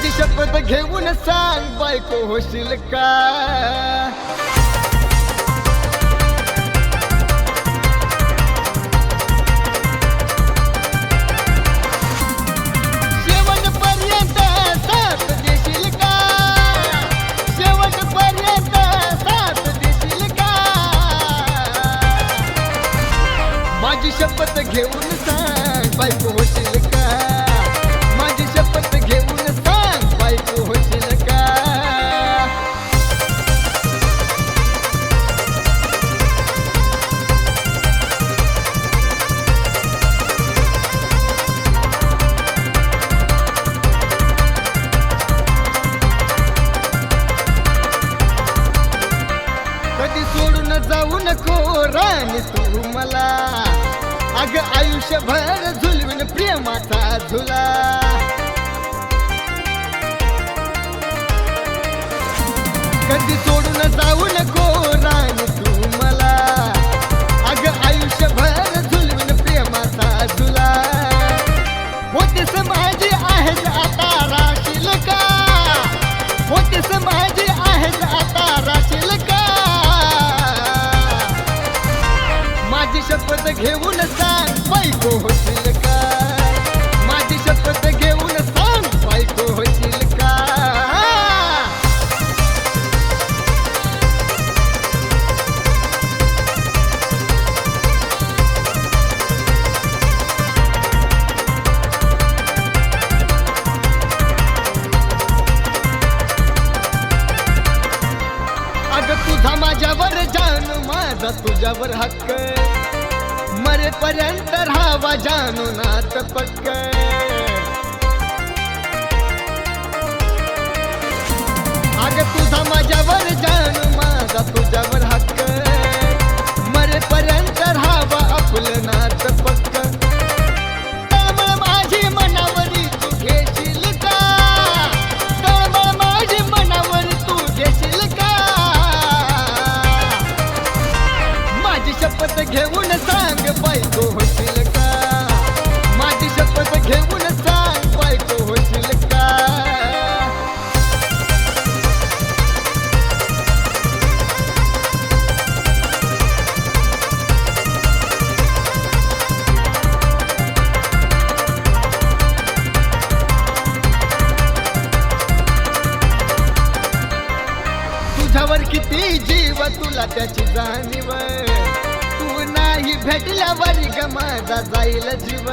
माझी शपथ घेऊन सांग बायको होशील का? शेवटपर्यंत साथ देशील का? शेवटपर्यंत साथ देशील का? माझी शपथ घेऊन सांग बायको होशील का? माझी शपथ घेऊन सांग बायको होशील का? कधी सोडून जाऊ नको राणी तू मला, अग आयुष्यभर झुलवीन प्रेमाचा झुला. कधी सोडून जाऊ नको राणी तू मला, अग आयुष्यभर झुलवीन प्रेमाचा झुला. होतीस माझी आहेस आता राशील का? होतीस माझी आहेस आता राशील का? माझी शपथ घेऊन सांग बायको होशील का? माझी शपथ घेऊन सांग बायको होशील का? अग तुझा माझ्यावर जानू, माझा तुझ्यावर हक्क, मरेपर्यंत राहावा जानू नात पक्क. अग तुझा माझ्यावर जानू, माझा तुझ्यावर हक्क, मरेपर्यंत राहावा आपलं नात पक्क. तळमळ माझी मनावरी तू घेशील का? तळमळ माझी मनावर तू घेशील का? माझी शपथ घेऊन सांग बायको होशील का? माझी शपथ घेऊन सांग बायको होशील का? तुझ्यावर किती जीव तुला त्याची जाणीव, तू नाही भेटल्यावर ग माझा जाईल जीव.